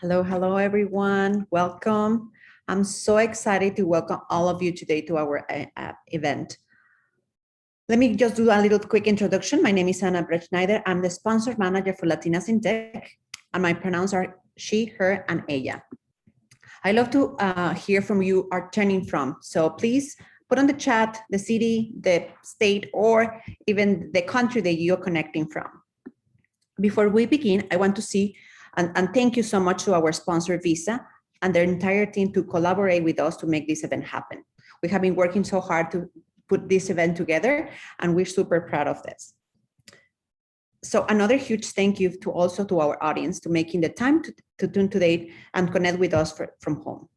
Hello, hello, everyone. Welcome. I'm so excited to welcome all of you today to our event. Let me just do a little quick introduction. My name is Ana Brechschneider. I'm the sponsor manager for Latinas in Tech, and my pronouns are she, her, and ella. I love to hear from you are turning from. So please put on the chat the city, the state, or even the country that you're connecting from. Before we begin, I want to see and thank you so much to our sponsor, Visa, and their entire team to collaborate with us to make this event happen. We have been working so hard to put this event together, and we're super proud of this. So another huge thank you to also to our audience to making the time to tune today and connect with us from home.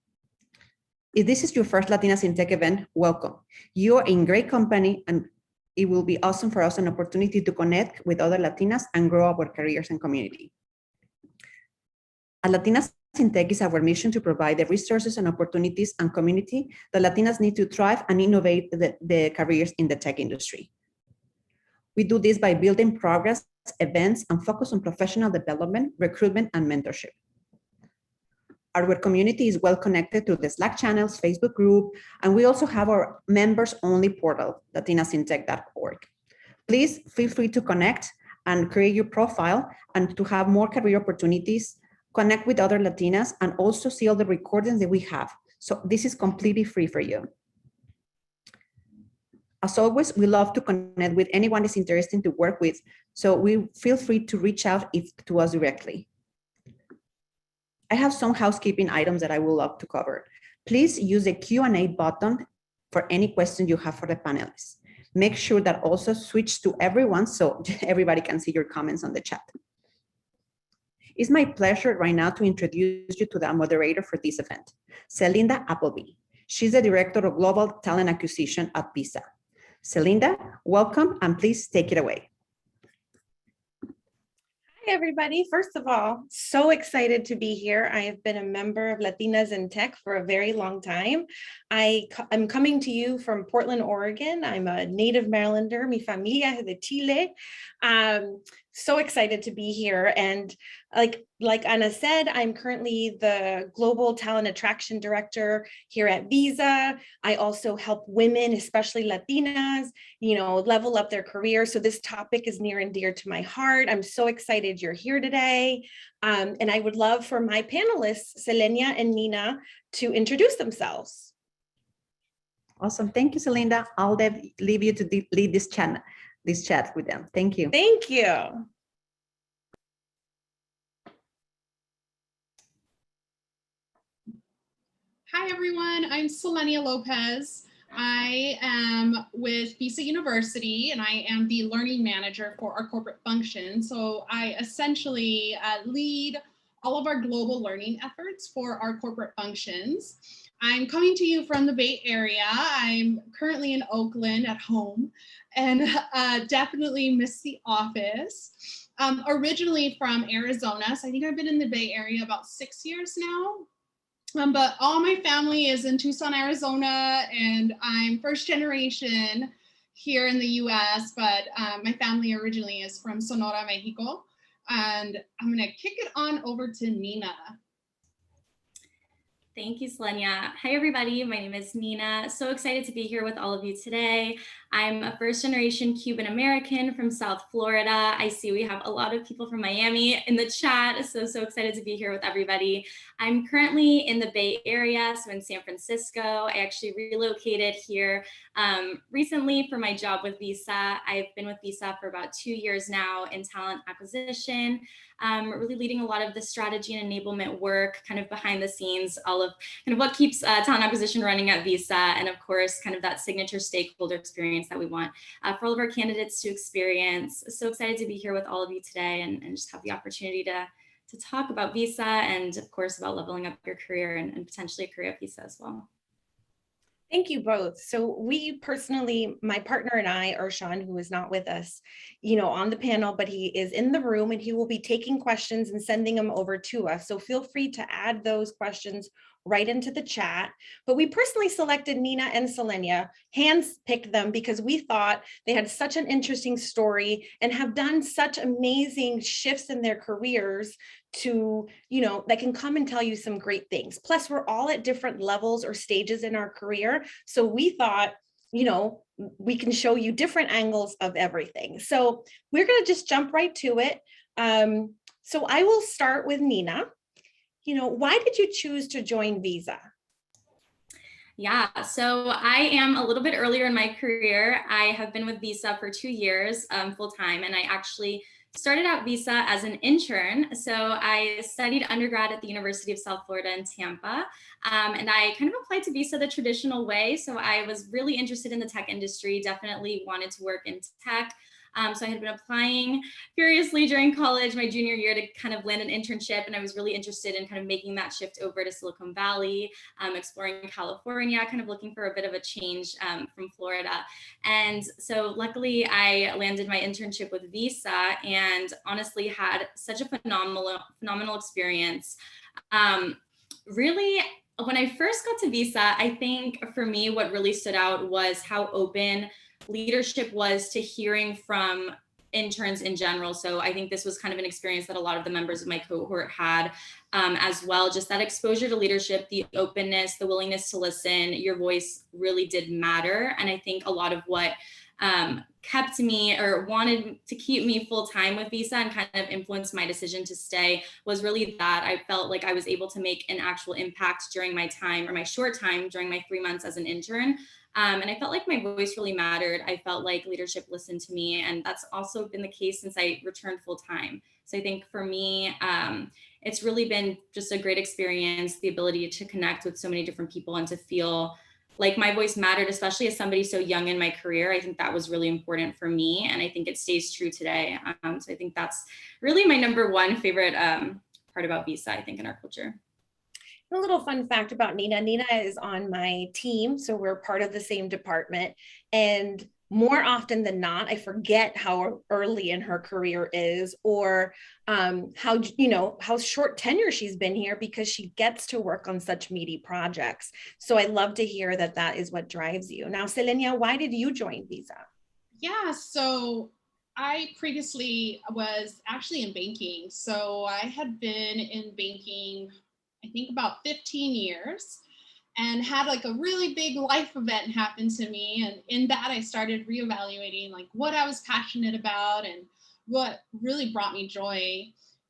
If this is your first Latinas in Tech event, welcome. You are in great company, and it will be awesome for us an opportunity to connect with other Latinas and grow our careers and community. At Latinas in Tech is our mission to provide the resources and opportunities and community that Latinas need to thrive and innovate the careers in the tech industry. We do this by building progress, events, and focus on professional development, recruitment, and mentorship. Our community is well connected to the Slack channels, Facebook group, and we also have our members-only portal, latinasintech.org. Please feel free to connect and create your profile and to have more career opportunities, connect with other Latinas, and also see all the recordings that we have. So this is completely free for you. As always, we love to connect with anyone that's interested to work with, so we feel free to reach out to us directly. I have some housekeeping items that I would love to cover. Please use the Q&A button for any questions you have for the panelists. Make sure that also switch to everyone so everybody can see your comments on the chat. It's my pleasure right now to introduce you to the moderator for this event, Celinda Appleby. She's the Director of Global Talent Acquisition at Visa. Celinda, welcome, and please take it away. Hi, everybody. First of all, so excited to be here. I have been a member of Latinas in Tech for a very long time. I'm coming to you from Portland, Oregon. I'm a native Marylander. Mi familia es de Chile. So excited to be here. And like Ana said, I'm currently the Global Talent Attraction Director here at Visa. I also help women, especially Latinas, level up their career. So this topic is near and dear to my heart. I'm so excited you're here today. And I would love for my panelists, Selenia and Nina, to introduce themselves. Awesome. Thank you, Celinda. I'll leave you to lead this chat with them. Thank you. Thank you. Hi, everyone. I'm Selenia Lopez. I am with Visa University, and I am the learning manager for our corporate function. So I essentially lead all of our global learning efforts for our corporate functions. I'm coming to you from the Bay Area. I'm currently in Oakland at home, and definitely miss the office. Originally from Arizona, so I think I've been in the Bay Area about 6 years now. But all my family is in Tucson, Arizona, and I'm first generation here in the US, but my family originally is from Sonora, Mexico. And I'm gonna kick it on over to Nina. Thank you, Selenia. Hi, everybody. My name is Nina. So excited to be here with all of you today. I'm a first-generation Cuban American from South Florida. I see we have a lot of people from Miami in the chat. So excited to be here with everybody. I'm currently in the Bay Area, so in San Francisco. I actually relocated here recently for my job with Visa. I've been with Visa for about 2 years now in talent acquisition, really leading a lot of the strategy and enablement work kind of behind the scenes, all of kind of what keeps talent acquisition running at Visa, and of course, kind of that signature stakeholder experience that we want for all of our candidates to experience. So excited to be here with all of you today and just have the opportunity to talk about Visa and of course about leveling up your career and potentially a career at Visa as well. Thank you both. So we personally, my partner and I, Ershawn, who is not with us, on the panel, but he is in the room and he will be taking questions and sending them over to us. So feel free to add those questions right into the chat. But we personally selected Nina and Selenia, hands-picked them because we thought they had such an interesting story and have done such amazing shifts in their careers to, that can come and tell you some great things. Plus, we're all at different levels or stages in our career. So we thought, we can show you different angles of everything. So we're going to just jump right to it. So I will start with Nina. Why did you choose to join Visa? Yeah, so I am a little bit earlier in my career. I have been with Visa for 2 years full time, and I actually started out Visa as an intern. So I studied undergrad at the University of South Florida in Tampa, and I kind of applied to Visa the traditional way. So I was really interested in the tech industry, definitely wanted to work in tech. So I had been applying furiously during college, my junior year, to kind of land an internship. And I was really interested in kind of making that shift over to Silicon Valley, exploring California, kind of looking for a bit of a change from Florida. And so luckily I landed my internship with Visa and honestly had such a phenomenal experience. Really, when I first got to Visa, I think for me, what really stood out was how open leadership was to hearing from interns in general. So I think this was kind of an experience that a lot of the members of my cohort had as well. Just that exposure to leadership, the openness, the willingness to listen, your voice really did matter. And I think a lot of what kept me or wanted to keep me full time with Visa and kind of influenced my decision to stay was really that I felt like I was able to make an actual impact during my time, or my short time during my 3 months as an intern. And I felt like my voice really mattered. I felt like leadership listened to me, and that's also been the case since I returned full time. So I think for me, it's really been just a great experience, the ability to connect with so many different people and to feel like my voice mattered, especially as somebody so young in my career. I think that was really important for me, and I think it stays true today. So I think that's really my number one favorite part about Visa, I think, in our culture. A little fun fact about Nina. Nina is on my team, so we're part of the same department. And more often than not, I forget how early in her career is, or how short tenure she's been here, because she gets to work on such meaty projects. So I love to hear that that is what drives you. Now, Celenia, why did you join Visa? Yeah, so I previously was actually in banking. So I had been in banking, I think about 15 years, and had like a really big life event happen to me. And in that, I started reevaluating like what I was passionate about and what really brought me joy.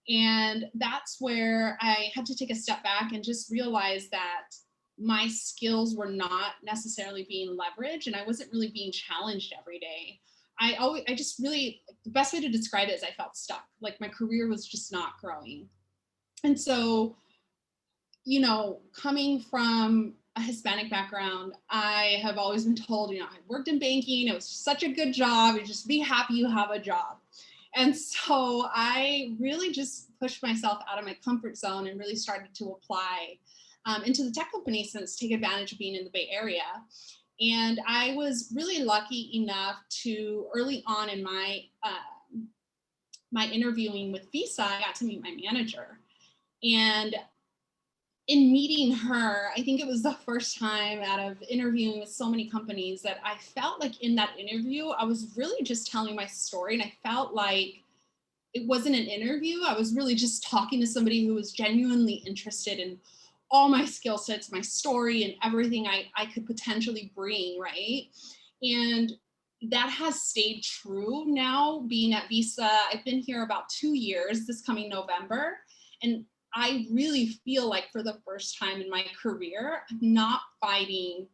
And that's where I had to take a step back and just realize that my skills were not necessarily being leveraged, and I wasn't really being challenged every day. I just really, the best way to describe it is I felt stuck. Like my career was just not growing. And so, coming from a Hispanic background, I have always been told, I worked in banking. It was such a good job. You just be happy you have a job. And so I really just pushed myself out of my comfort zone and really started to apply into the tech company, since take advantage of being in the Bay Area. And I was really lucky enough to, early on in my my interviewing with Visa, I got to meet my manager. And in meeting her, I think it was the first time out of interviewing with so many companies that I felt like in that interview, I was really just telling my story. And I felt like it wasn't an interview. I was really just talking to somebody who was genuinely interested in all my skill sets, my story, and everything I could potentially bring, right? And that has stayed true now, being at Visa. I've been here about 2 years this coming November. And I really feel like for the first time in my career, I'm not fighting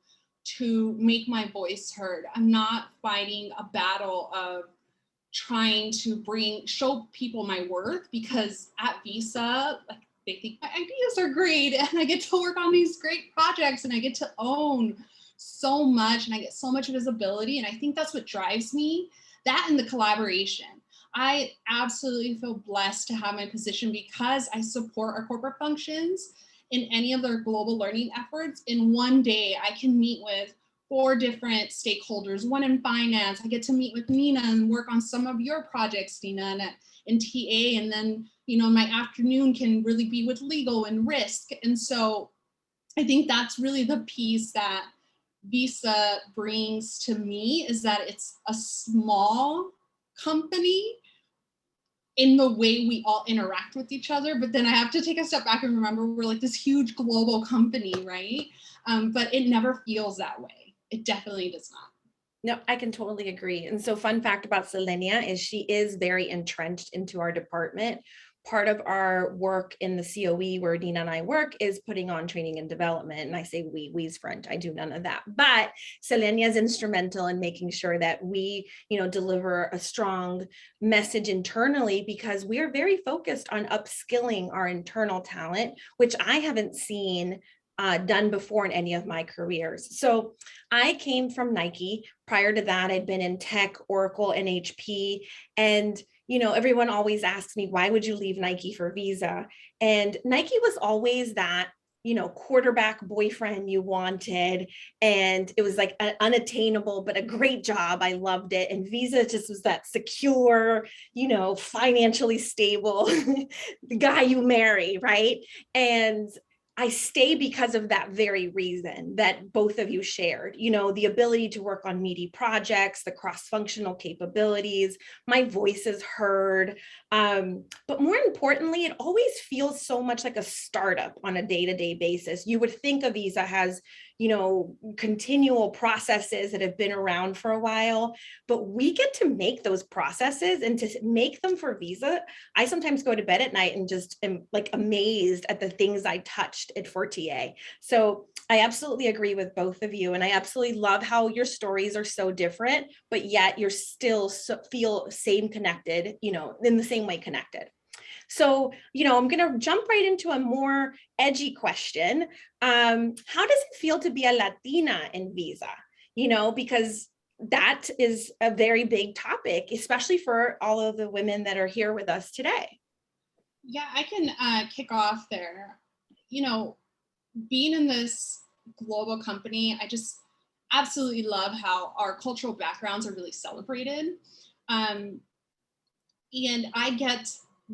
to make my voice heard. I'm not fighting a battle of trying to show people my worth, because at Visa, like, they think my ideas are great and I get to work on these great projects and I get to own so much and I get so much visibility. And I think that's what drives me, that and the collaboration. I absolutely feel blessed to have my position because I support our corporate functions in any of their global learning efforts. In one day, I can meet with 4 different stakeholders, one in finance. I get to meet with Nina and work on some of your projects, Nina, and TA. And then, my afternoon can really be with legal and risk. And so I think that's really the piece that Visa brings to me, is that it's a small company in the way we all interact with each other. But then I have to take a step back and remember we're like this huge global company, right? But it never feels that way. It definitely does not. No, I can totally agree. And so fun fact about Celenia is she is very entrenched into our department. Part of our work in the COE where Dina and I work is putting on training and development. And I say we's French, I do none of that. But Celenia is instrumental in making sure that we, deliver a strong message internally, because we are very focused on upskilling our internal talent, which I haven't seen done before in any of my careers. So I came from Nike. Prior to that, I'd been in tech, Oracle, and HP. And everyone always asks me, why would you leave Nike for Visa? And Nike was always that, quarterback boyfriend you wanted. And it was like unattainable, but a great job. I loved it. And Visa just was that secure, financially stable the guy you marry, right? And I stay because of that very reason that both of you shared, the ability to work on meaty projects, the cross-functional capabilities, my voice is heard. But more importantly, it always feels so much like a startup on a day-to-day basis. You would think of Visa has, continual processes that have been around for a while, but we get to make those processes, and to make them for Visa. I sometimes go to bed at night and just am like amazed at the things I touched at Fortier. So I absolutely agree with both of you. And I absolutely love how your stories are so different, but yet you're still feel same connected, in the same way connected. So, I'm going to jump right into a more edgy question. How does it feel to be a Latina in Visa? Because that is a very big topic, especially for all of the women that are here with us today. Yeah, I can kick off there. Being in this global company, I just absolutely love how our cultural backgrounds are really celebrated. And I get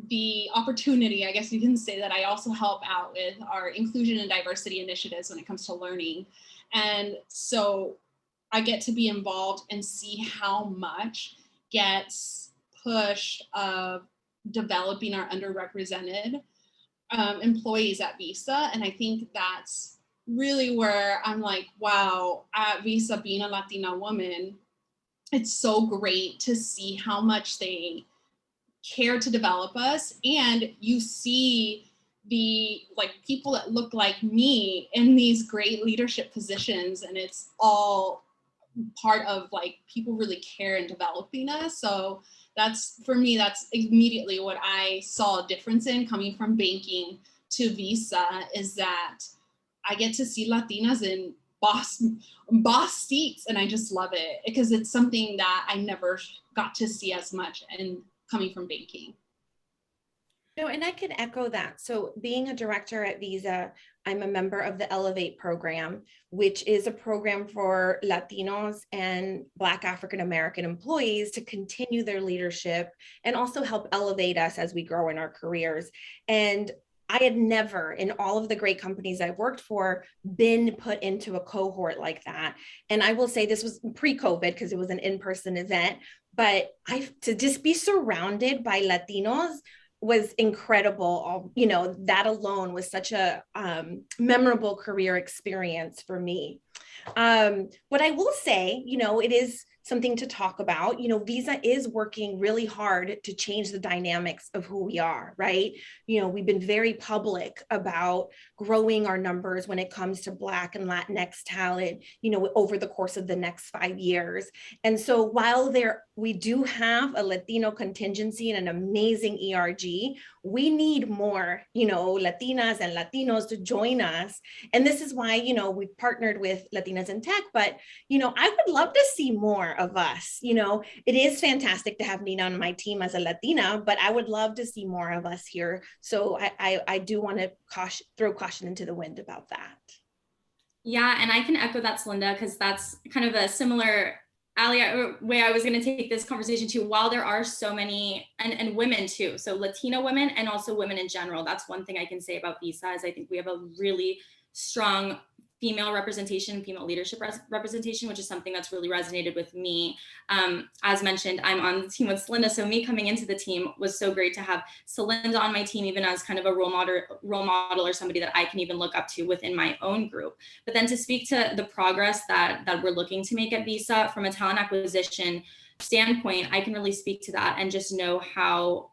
the opportunity, I guess you can say, that I also help out with our inclusion and diversity initiatives when it comes to learning. And so I get to be involved and see how much gets pushed of developing our underrepresented employees at Visa. And I think that's really where I'm like, wow, at Visa, being a Latina woman, it's so great to see how much they care to develop us. And you see the people that look like me in these great leadership positions, and it's all part of people really care in developing us. So that's, for me, that's immediately what I saw a difference in coming from banking to Visa, is that I get to see Latinas in boss seats, and I just love it, because it's something that I never got to see as much and coming from banking. No, and I can echo that. So being a director at Visa, I'm a member of the Elevate program, which is a program for Latinos and Black African American employees to continue their leadership and also help elevate us as we grow in our careers. And I had never, in all of the great companies I've worked for, been put into a cohort like that. And I will say this was pre-COVID, because it was an in-person event, but to just be surrounded by Latinos was incredible. That alone was such a memorable career experience for me. What I will say, it is something to talk about. Visa is working really hard to change the dynamics of who we are, right? We've been very public about growing our numbers when it comes to Black and Latinx talent, over the course of the next 5 years. And so while we do have a Latino contingency and an amazing ERG, we need more, Latinas and Latinos to join us. And this is why, we've partnered with Latinas in Tech, but, I would love to see more of us. It is fantastic to have Nina on my team as a Latina, but I would love to see more of us here. So I do want to throw caution into the wind about that. Yeah, and I can echo that, Celinda, because that's kind of a similar way I was going to take this conversation too. While there are so many, and women too, so Latina women and also women in general, that's one thing I can say about Visa, is I think we have a really strong female representation, female leadership representation, which is something that's really resonated with me. As mentioned, I'm on the team with Celinda, so me coming into the team was so great to have Celinda on my team, even as kind of a role model or somebody that I can even look up to within my own group. But then to speak to the progress that we're looking to make at Visa from a talent acquisition standpoint, I can really speak to that and just know how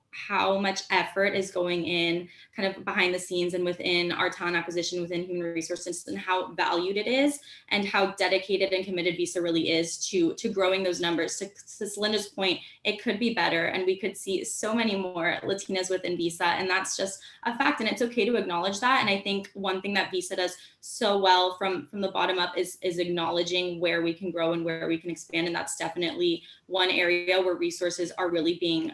much effort is going in kind of behind the scenes and within our talent acquisition, within human resources, and how valued it is and how dedicated and committed Visa really is to growing those numbers. To Celinda's point, it could be better and we could see so many more Latinas within Visa, and that's just a fact, and it's okay to acknowledge that. And I think one thing that Visa does so well from the bottom up is acknowledging where we can grow and where we can expand, and that's definitely one area where resources are really being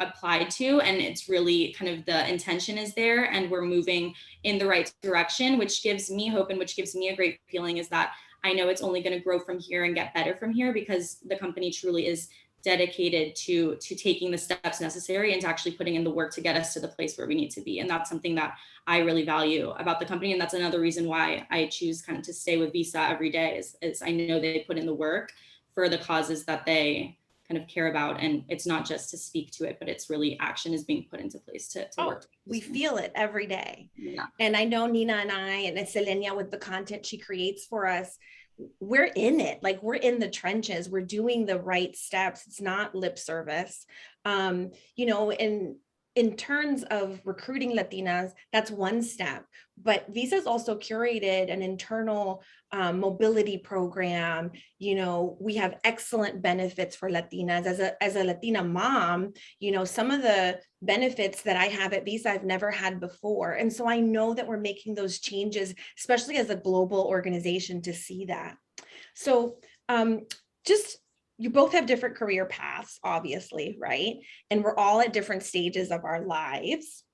applied to, and it's really kind of the intention is there and we're moving in the right direction, which gives me hope and which gives me a great feeling is that I know it's only going to grow from here and get better from here because the company truly is dedicated to taking the steps necessary and to actually putting in the work to get us to the place where we need to be. And that's something that I really value about the company, and that's another reason why I choose kind of to stay with Visa every day is I know they put in the work for the causes that they kind of care about, and it's not just to speak to it, but it's really action is being put into place to work. We feel it every day. Yeah. And I know Nina and I and Celenia, with the content she creates for us, we're in it. Like, we're in the trenches. We're doing the right steps. It's not lip service. You know, in terms of recruiting Latinas, that's one step. But Visa's also curated an internal mobility program. You know, we have excellent benefits for Latinas. As a Latina mom, you know, some of the benefits that I have at Visa I've never had before. And so I know that we're making those changes, especially as a global organization, to see that. So you both have different career paths, obviously, right? And we're all at different stages of our lives.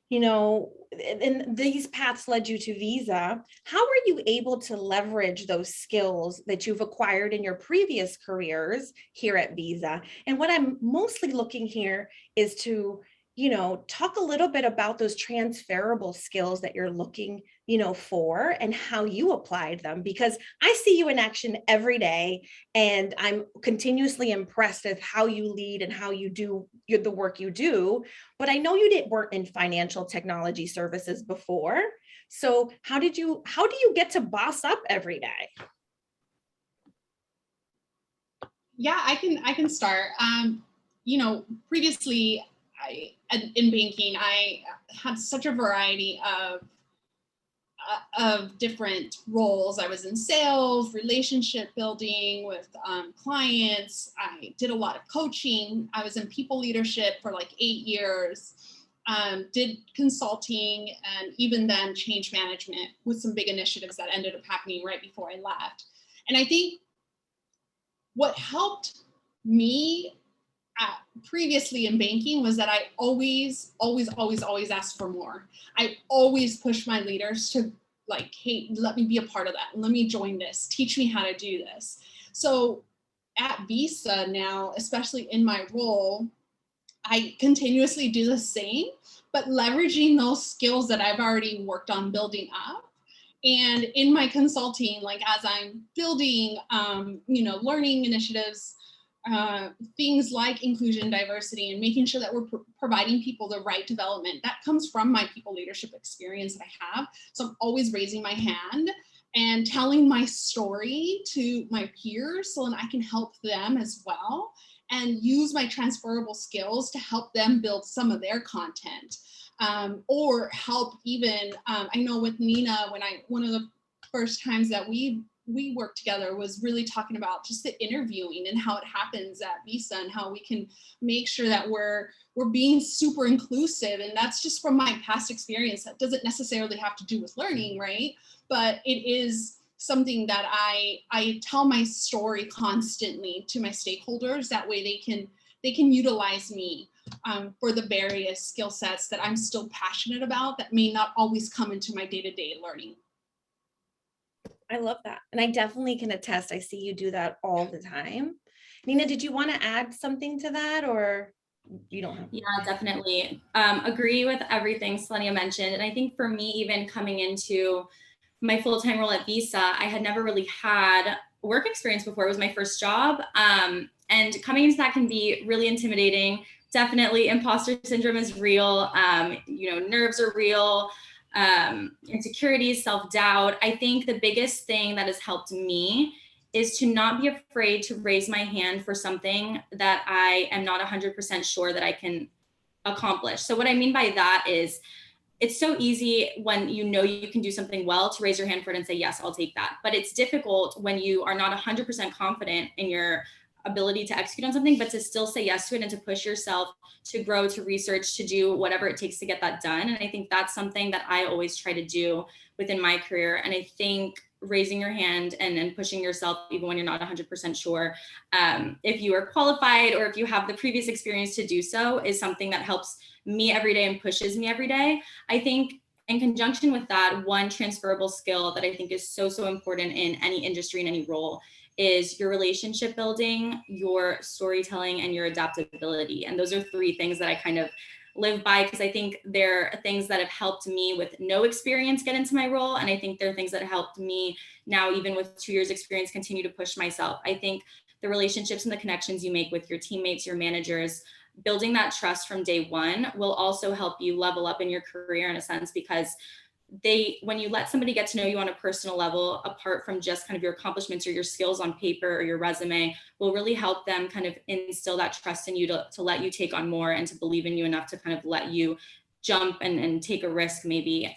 You know, and these paths led you to Visa. How were you able to leverage those skills that you've acquired in your previous careers here at Visa? And what I'm mostly looking here is to, you know, talk a little bit about those transferable skills that you're looking, you know, for and how you applied them, because I see you in action every day and I'm continuously impressed with how you lead and how you do the work you do. But I know you weren't in financial technology services before. So how do you get to boss up every day? Yeah, I can start. You know, previously in banking, I had such a variety of different roles. I was in sales, relationship building with clients. I did a lot of coaching. I was in people leadership for like 8 years, did consulting, and even then change management with some big initiatives that ended up happening right before I left. And I think what helped me previously in banking was that I always asked for more. I always pushed my leaders to like, hey, let me be a part of that. Let me join this. Teach me how to do this. So at Visa now, especially in my role, I continuously do the same, but leveraging those skills that I've already worked on building up. And in my consulting, like as I'm building, you know, learning initiatives, things like inclusion, diversity, and making sure that we're providing people the right development. That comes from my people leadership experience that I have. So I'm always raising my hand and telling my story to my peers so that I can help them as well and use my transferable skills to help them build some of their content. Or help even, I know with Nina, one of the first times that we worked together was really talking about just the interviewing and how it happens at Visa and how we can make sure that we're being super inclusive. And that's just from my past experience. That doesn't necessarily have to do with learning, right? But it is something that I tell my story constantly to my stakeholders. That way they can utilize me for the various skill sets that I'm still passionate about that may not always come into my day-to-day learning. I love that. And I definitely can attest. I see you do that all the time. Nina, did you want to add something to that, or you don't have? Yeah, definitely. Agree with everything Selenia mentioned. And I think for me, even coming into my full-time role at Visa, I had never really had work experience before. It was my first job. And coming into that can be really intimidating. Definitely imposter syndrome is real. Nerves are real. Insecurities, self-doubt. I think the biggest thing that has helped me is to not be afraid to raise my hand for something that I am not 100% sure that I can accomplish. So what I mean by that is, it's so easy when you know you can do something well to raise your hand for it and say, yes, I'll take that. But it's difficult when you are not 100% confident in your ability to execute on something, but to still say yes to it and to push yourself to grow, to research, to do whatever it takes to get that done. And I think that's something that I always try to do within my career. And I think raising your hand and pushing yourself, even when you're not 100% sure, if you are qualified or if you have the previous experience to do so, is something that helps me every day and pushes me every day. I think in conjunction with that, one transferable skill that I think is so important in any industry, in any role, is your relationship building, your storytelling, and your adaptability. And those are three things that I kind of live by, because I think they're things that have helped me with no experience get into my role. And I think they're things that have helped me now, even with 2 years experience, continue to push myself. I think the relationships and the connections you make with your teammates, your managers, building that trust from day one will also help you level up in your career in a sense, because when you let somebody get to know you on a personal level, apart from just kind of your accomplishments or your skills on paper or your resume, will really help them kind of instill that trust in you to let you take on more and to believe in you enough to kind of let you jump and take a risk maybe.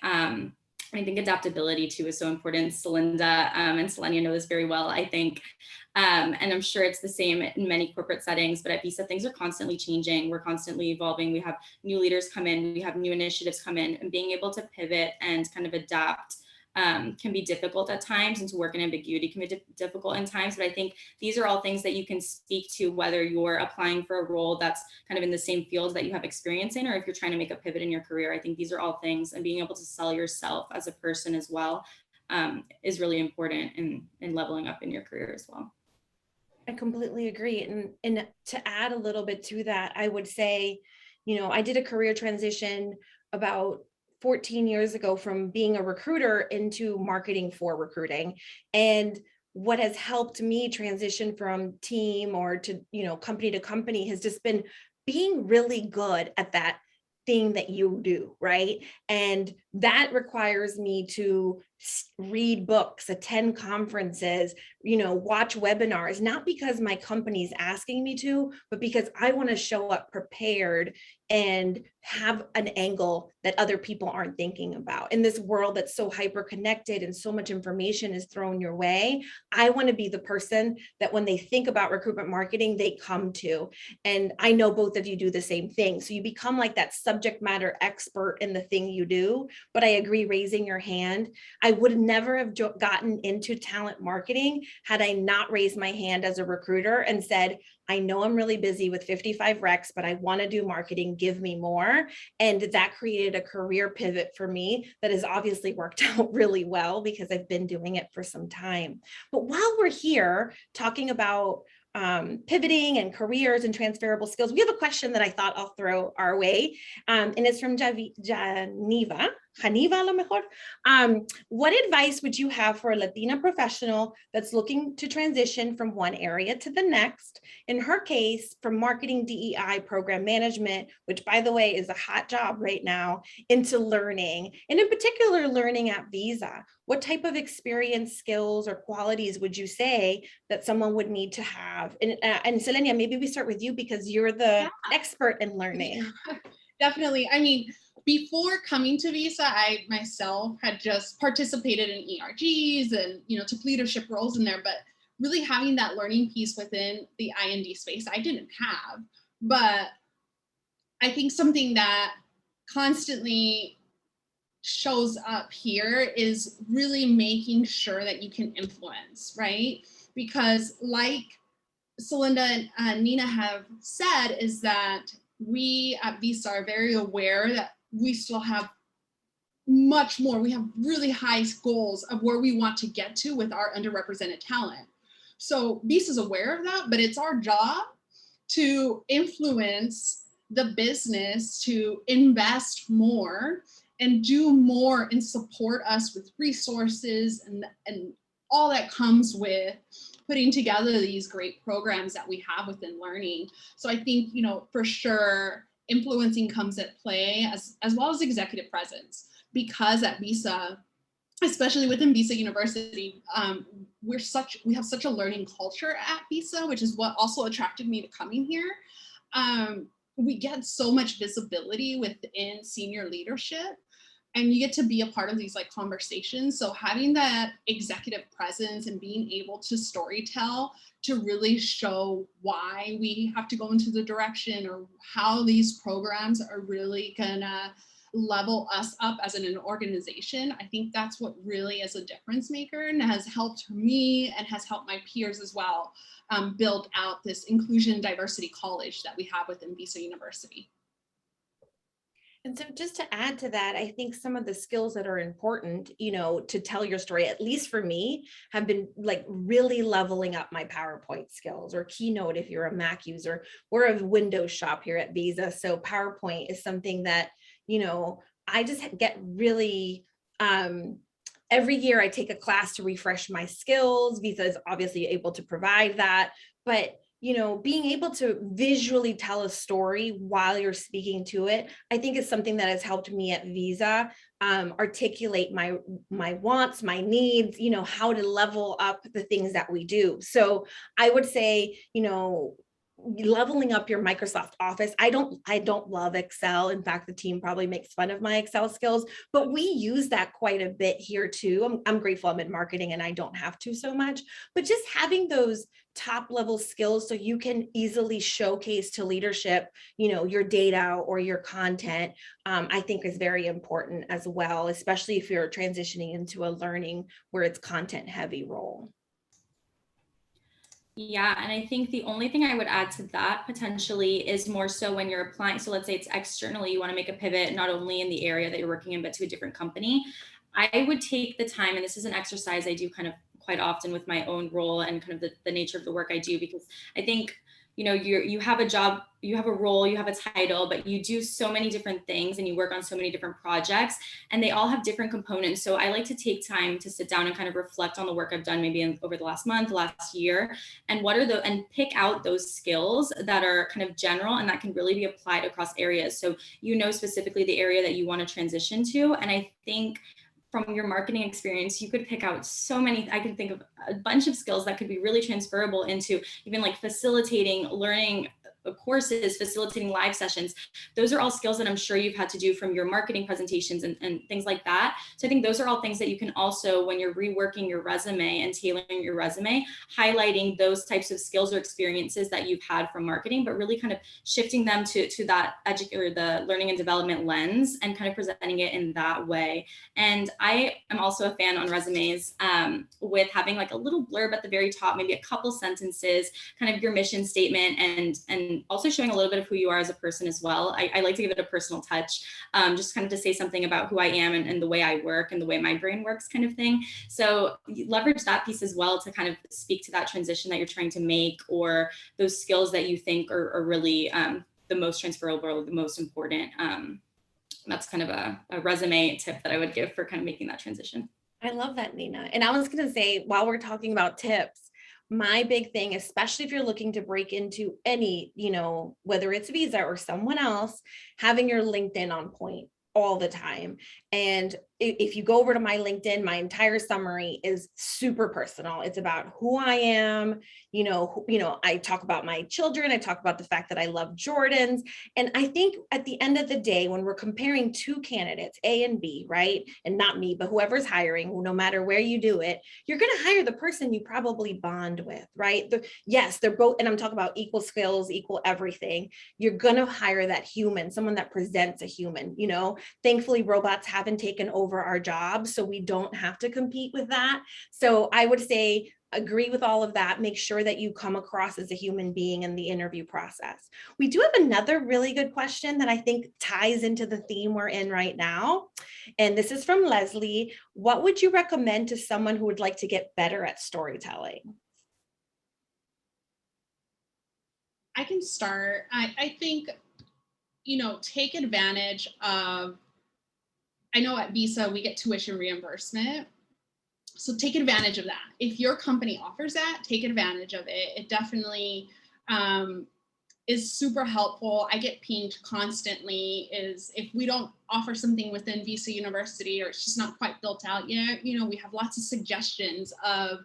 I think adaptability too is so important. Celinda and Celenia know this very well, I think. And I'm sure it's the same in many corporate settings, but at Visa, things are constantly changing. We're constantly evolving. We have new leaders come in, we have new initiatives come in, and being able to pivot and kind of adapt can be difficult at times, and to work in ambiguity can be difficult in times. But I think these are all things that you can speak to, whether you're applying for a role that's kind of in the same field that you have experience in, or if you're trying to make a pivot in your career. I think these are all things, and being able to sell yourself as a person as well is really important in leveling up in your career as well. I completely agree. And to add a little bit to that, I would say, I did a career transition about 14 years ago from being a recruiter into marketing for recruiting. And what has helped me transition from team or to, company to company has just been being really good at that thing that you do, right? And that requires me to read books, attend conferences, watch webinars, not because my company's asking me to, but because I want to show up prepared and have an angle that other people aren't thinking about. In this world that's so hyper connected and so much information is thrown your way, I want to be the person that when they think about recruitment marketing, they come to. And I know both of you do the same thing. So you become like that subject matter expert in the thing you do. But I agree, raising your hand. I would never have gotten into talent marketing had I not raised my hand as a recruiter and said, I know I'm really busy with 55 recs, but I want to do marketing, give me more. And that created a career pivot for me that has obviously worked out really well because I've been doing it for some time. But while we're here talking about pivoting and careers and transferable skills, we have a question that I thought I'll throw our way. And it's from Janiva, a lo mejor. What advice would you have for a Latina professional that's looking to transition from one area to the next? In her case, from marketing DEI program management, which by the way is a hot job right now, into learning, and in particular learning at Visa. What type of experience, skills, or qualities would you say that someone would need to have? And Celenia, maybe we start with you because you're the expert in learning. Definitely. I mean, before coming to Visa, I myself had just participated in ERGs and, took leadership roles in there, but really having that learning piece within the IND space, I didn't have. But I think something that constantly shows up here is really making sure that you can influence, right? Because like Celinda and Nina have said, is that we at Visa are very aware that we still have much more. We have really high goals of where we want to get to with our underrepresented talent. So Visa is aware of that, but it's our job to influence the business to invest more and do more and support us with resources and all that comes with putting together these great programs that we have within learning. So I think, for sure, influencing comes at play as well as executive presence, because at Visa, especially within Visa University, we have such a learning culture at Visa, which is what also attracted me to coming here. We get so much visibility within senior leadership, and you get to be a part of these conversations. So having that executive presence and being able to storytell to really show why we have to go into the direction, or how these programs are really gonna level us up as an organization, I think that's what really is a difference maker, and has helped me and has helped my peers as well build out this inclusion diversity college that we have within Visa University. And so just to add to that, I think some of the skills that are important, to tell your story, at least for me, have been really leveling up my PowerPoint skills, or Keynote if you're a Mac user. We're a Windows shop here at Visa. So PowerPoint is something that, I just get really, every year I take a class to refresh my skills. Visa is obviously able to provide that, but being able to visually tell a story while you're speaking to it, I think is something that has helped me at Visa articulate my wants, my needs, how to level up the things that we do. So I would say, leveling up your Microsoft Office. I don't love Excel. In fact, the team probably makes fun of my Excel skills, but we use that quite a bit here too. I'm grateful I'm in marketing and I don't have to so much, but just having those top level skills so you can easily showcase to leadership, your data or your content, I think is very important as well, especially if you're transitioning into a learning where it's content heavy role. Yeah, and I think the only thing I would add to that potentially is more so when you're applying. So let's say it's externally, you want to make a pivot, not only in the area that you're working in, but to a different company. I would take the time, and this is an exercise I do kind of quite often with my own role and kind of the nature of the work I do, because I think, you have a job, you have a role, you have a title, but you do so many different things and you work on so many different projects, and they all have different components. So I like to take time to sit down and kind of reflect on the work I've done maybe over the last month, the last year, and and pick out those skills that are kind of general and that can really be applied across areas. So specifically the area that you want to transition to. And I think from your marketing experience, you could pick out so many. I can think of a bunch of skills that could be really transferable into even facilitating learning courses, facilitating live sessions. Those are all skills that I'm sure you've had to do from your marketing presentations and things like that. So I think those are all things that you can also, when you're reworking your resume and tailoring your resume, highlighting those types of skills or experiences that you've had from marketing, but really kind of shifting them to that or the learning and development lens and kind of presenting it in that way. And I am also a fan on resumes with having a little blurb at the very top, maybe a couple sentences, kind of your mission statement, and also showing a little bit of who you are as a person as well. I like to give it a personal touch, just kind of to say something about who I am and the way I work and the way my brain works, kind of thing. So leverage that piece as well to kind of speak to that transition that you're trying to make, or those skills that you think are really the most transferable or the most important. That's kind of a resume tip that I would give for kind of making that transition. I love that, Nina. And I was going to say, while we're talking about tips, my big thing, especially if you're looking to break into any, whether it's Visa or someone else, having your LinkedIn on point all the time. And if you go over to my LinkedIn, my entire summary is super personal. It's about who I am. I talk about my children. I talk about the fact that I love Jordans. And I think at the end of the day, when we're comparing two candidates, A and B, right? And not me, but whoever's hiring, no matter where you do it, you're going to hire the person you probably bond with, right? Yes, they're both, and I'm talking about equal skills, equal everything. You're going to hire that human, someone that presents a human. Thankfully, robots haven't taken over our jobs, so we don't have to compete with that. So I would say, agree with all of that. Make sure that you come across as a human being in the interview process. We do have another really good question that I think ties into the theme we're in right now. And this is from Leslie. What would you recommend to someone who would like to get better at storytelling? I can start. I think, take advantage of I know at Visa we get tuition reimbursement. So take advantage of that. If your company offers that, take advantage of it. It definitely is super helpful. I get pinged constantly is if we don't offer something within Visa University or it's just not quite built out yet, you know, we have lots of suggestions of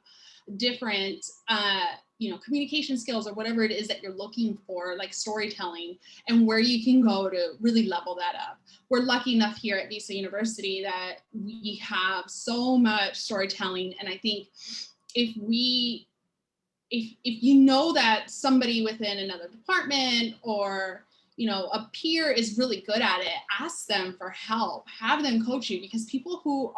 different, you know, communication skills or whatever it is that you're looking for, like storytelling, and where you can go to really level that up. We're lucky enough here at Visa University that we have so much storytelling. And I think if you know that somebody within another department or, you know, a peer is really good at it, ask them for help, have them coach you, because people who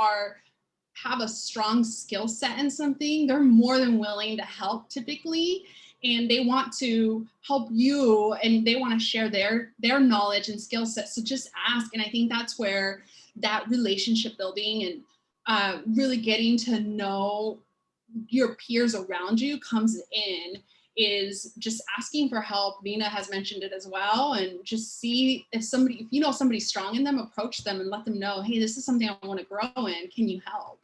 have a strong skill set in something, they're more than willing to help typically, and they want to help you and they want to share their knowledge and skill set. So just ask. And I think that's where that relationship building and really getting to know your peers around you comes in, is just asking for help. Nina has mentioned it as well. And just see if you know somebody's strong in them, approach them and let them know, hey, this is something I want to grow in. Can you help?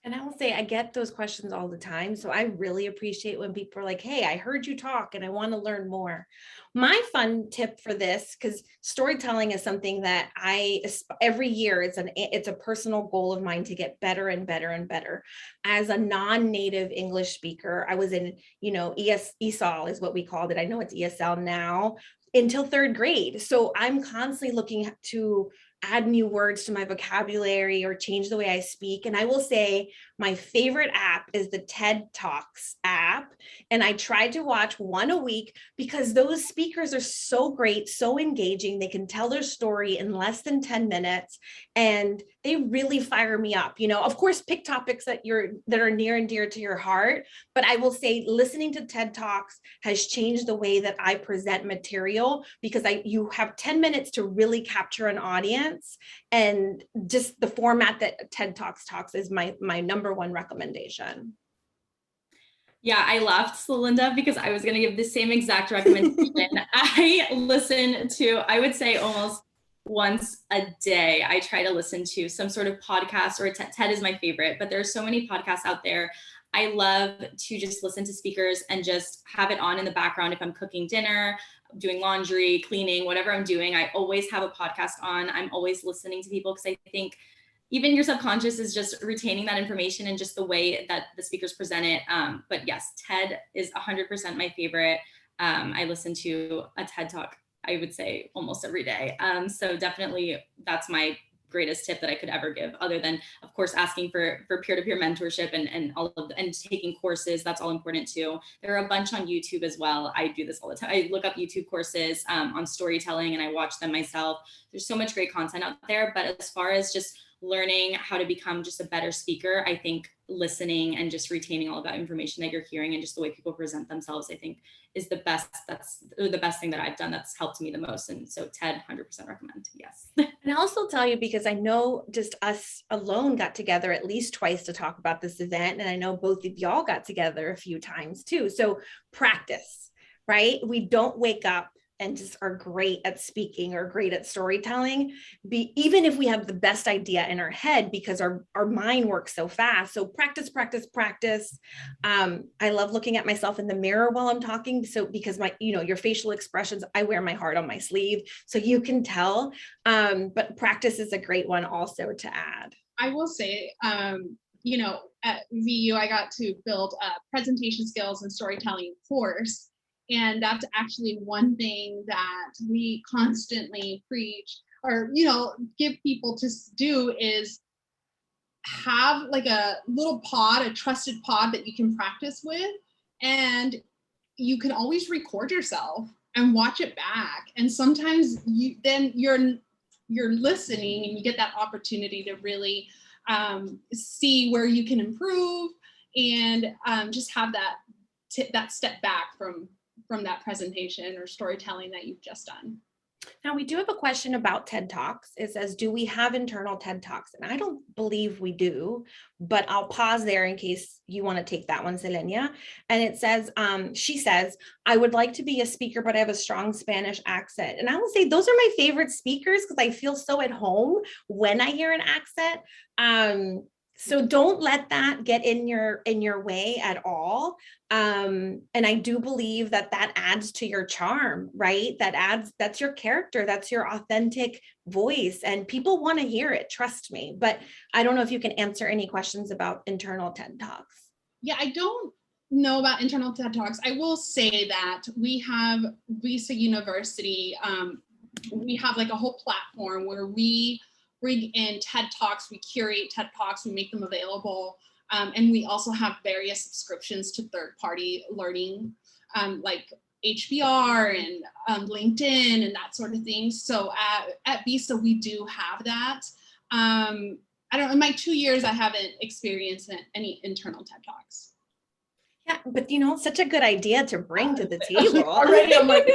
And I will say, I get those questions all the time. So I really appreciate when people are like, hey, I heard you talk and I want to learn more. My fun tip for this, because storytelling is something that every year, it's a personal goal of mine to get better and better and better. As a non-native English speaker, I was in, you know, ESOL is what we called it. I know it's ESL now, until third grade. So I'm constantly looking to add new words to my vocabulary or change the way I speak. And I will say my favorite app is the TED Talks app. And I try to watch one a week because those speakers are so great, so engaging. They can tell their story in less than 10 minutes and they really fire me up. You know, of course, pick topics that are near and dear to your heart. But I will say listening to TED Talks has changed the way that I present material, because you have 10 minutes to really capture an audience. And just the format that TED Talks is my number one recommendation. Yeah, I laughed, Celinda, because I was going to give the same exact recommendation. I listen to, I would say almost once a day, I try to listen to some sort of podcast, or TED is my favorite, but there's so many podcasts out there. I love to just listen to speakers and just have it on in the background. If I'm cooking dinner, doing laundry, cleaning, whatever I'm doing, I always have a podcast on. I'm always listening to people, because I think even your subconscious is just retaining that information and just the way that the speakers present it. But yes, TED is 100% my favorite. I listen to a TED Talk, I would say, almost every day. So definitely that's my greatest tip that I could ever give, other than, of course, asking for peer-to-peer mentorship and all of and taking courses. That's all important too. There are a bunch on YouTube as well. I do this all the time. I look up YouTube courses on storytelling and I watch them myself. There's so much great content out there. But as far as just learning how to become just a better speaker, I think listening and just retaining all of that information that you're hearing and just the way people present themselves, I think is the best. That's the best thing that I've done that's helped me the most. And so TED, 100% recommend. Yes. And I'll also tell you, because I know just us alone got together at least twice to talk about this event. And I know both of y'all got together a few times too. So practice, right? We don't wake up and just are great at speaking or great at storytelling, even if we have the best idea in our head, because our mind works so fast. So practice. I love looking at myself in the mirror while I'm talking. So because your facial expressions, I wear my heart on my sleeve, so you can tell. But practice is a great one also to add. I will say, at VU, I got to build a presentation skills and storytelling course. And that's actually one thing that we constantly preach or, give people to do, is have like a little pod, a trusted pod that you can practice with. And you can always record yourself and watch it back. And sometimes you're listening and you get that opportunity to really see where you can improve and just have that step back from that presentation or storytelling that you've just done. Now we do have a question about TED Talks. It says, do we have internal TED Talks? And I don't believe we do, but I'll pause there in case you want to take that one, Celenia. And it says, she says, I would like to be a speaker, but I have a strong Spanish accent. And I will say those are my favorite speakers because I feel so at home when I hear an accent. So don't let that get in your way at all. And I do believe that adds to your charm, right? That's your character, that's your authentic voice, and people want to hear it, trust me. But I don't know if you can answer any questions about internal TED Talks. Yeah, I don't know about internal TED Talks. I will say that we have Visa University, we have like a whole platform where we bring in TED Talks, we curate TED Talks, we make them available. And we also have various subscriptions to third-party learning, like HBR and LinkedIn and that sort of thing. So at Visa, we do have that. I don't know, in my 2 years, I haven't experienced any internal TED Talks. Yeah, but such a good idea to bring to the table. Already, I'm like,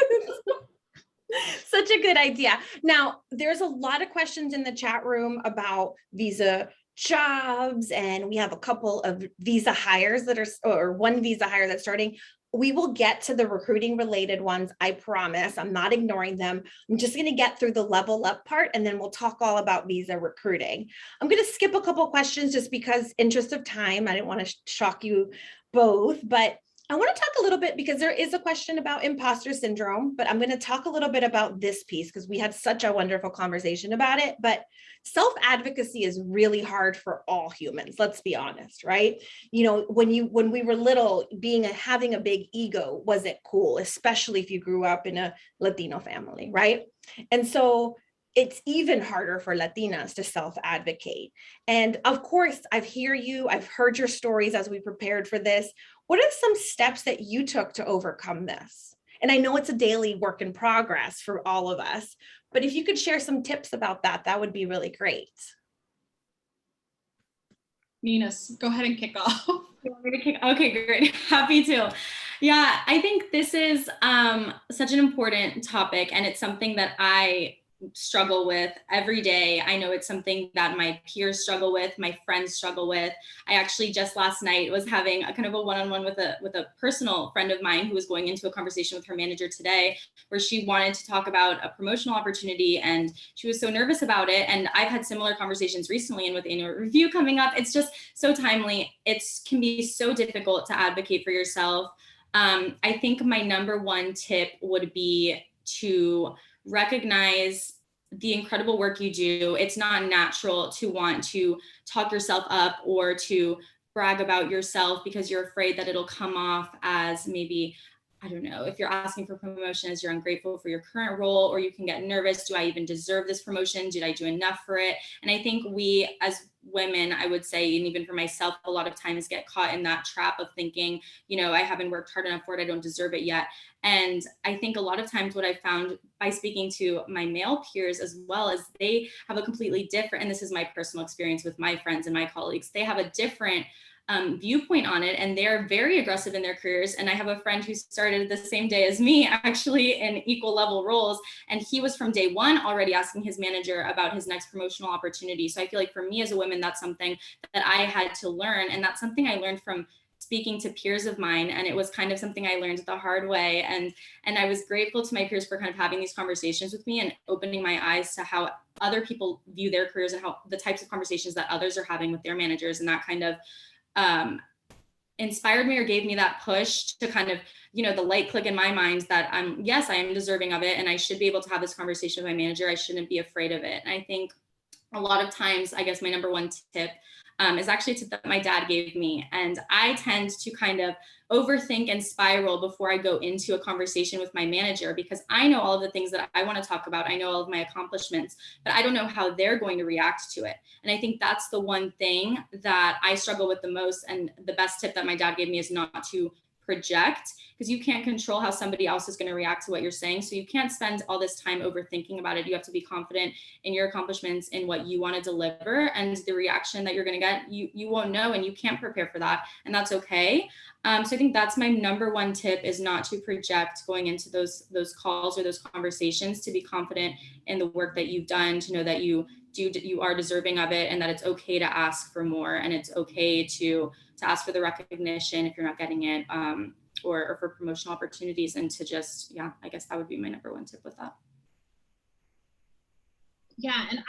such a good idea. Now, there's a lot of questions in the chat room about visa jobs, and we have a couple of visa hires that are, or one visa hire that's starting. We will get to the recruiting related ones. I promise. I'm not ignoring them. I'm just going to get through the level up part, and then we'll talk all about visa recruiting. I'm going to skip a couple questions just because interest of time. I didn't want to shock you both, but I want to talk a little bit because there is a question about imposter syndrome, but I'm going to talk a little bit about this piece because we had such a wonderful conversation about it. But self-advocacy is really hard for all humans. Let's be honest, right? When we were little, having a big ego wasn't cool, especially if you grew up in a Latino family, right? And so it's even harder for Latinas to self-advocate. And of course, I've heard your stories as we prepared for this. What are some steps that you took to overcome this? And I know it's a daily work in progress for all of us, but if you could share some tips about that, that would be really great. Nina, go ahead and kick off. Okay, great. Happy to. Yeah, I think this is such an important topic, and it's something that I struggle with every day. I know it's something that my peers struggle with, my friends struggle with. I actually just last night was having a kind of a one-on-one with a personal friend of mine who was going into a conversation with her manager today, where she wanted to talk about a promotional opportunity, and she was so nervous about it. And I've had similar conversations recently, and with annual review coming up, it's just so timely. It can be so difficult to advocate for yourself. I think my number one tip would be to recognize the incredible work you do. It's not natural to want to talk yourself up or to brag about yourself because you're afraid that it'll come off as maybe, I don't know, if you're asking for promotion, as you're ungrateful for your current role, or you can get nervous. Do I even deserve this promotion? Did I do enough for it? And I think we as women, I would say, and even for myself, a lot of times get caught in that trap of thinking, I haven't worked hard enough for it. I don't deserve it yet. And I think a lot of times what I found by speaking to my male peers as well is they have a completely different, and this is my personal experience with my friends and my colleagues, they have a different viewpoint on it, and they're very aggressive in their careers. And I have a friend who started the same day as me, actually in equal level roles, and he was from day one already asking his manager about his next promotional opportunity. So I feel like for me as a woman, that's something that I had to learn, and that's something I learned from speaking to peers of mine, and it was kind of something I learned the hard way. And I was grateful to my peers for kind of having these conversations with me and opening my eyes to how other people view their careers and how the types of conversations that others are having with their managers, and that kind of inspired me or gave me that push to kind of, the light click in my mind that yes, I am deserving of it, and I should be able to have this conversation with my manager. I shouldn't be afraid of it. And I think a lot of times, I guess my number one tip is actually a tip that my dad gave me. And I tend to kind of overthink and spiral before I go into a conversation with my manager, because I know all of the things that I want to talk about. I know all of my accomplishments, but I don't know how they're going to react to it. And I think that's the one thing that I struggle with the most. And the best tip that my dad gave me is not to project, because you can't control how somebody else is going to react to what you're saying. So you can't spend all this time overthinking about it. You have to be confident in your accomplishments, in what you want to deliver, and the reaction that you're going to get, you won't know, and you can't prepare for that, and that's okay. So I think that's my number one tip, is not to project going into those calls or those conversations, to be confident in the work that you've done, to know that you are deserving of it, and that it's okay to ask for more, and it's okay to ask for the recognition if you're not getting it, or for promotional opportunities, and to just, yeah, I guess that would be my number one tip with that. Yeah, and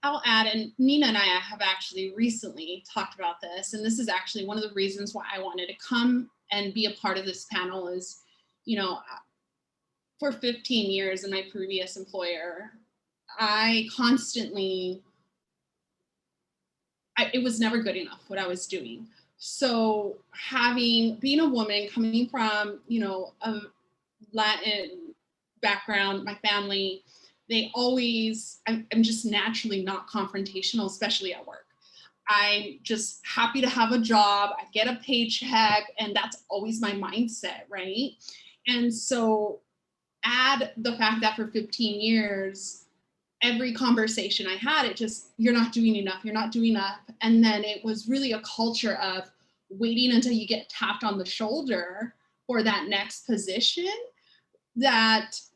I'll add, and Nina and I have actually recently talked about this, and this is actually one of the reasons why I wanted to come and be a part of this panel is, you know, for 15 years in my previous employer, it was never good enough what I was doing. So being a woman coming from, you know, a Latin background, my family, I'm just naturally not confrontational, especially at work. I'm just happy to have a job, I get a paycheck, and that's always my mindset, right? And so add the fact that for 15 years, every conversation I had, you're not doing enough, you're not doing enough. And then it was really a culture of waiting until you get tapped on the shoulder for that next position. That's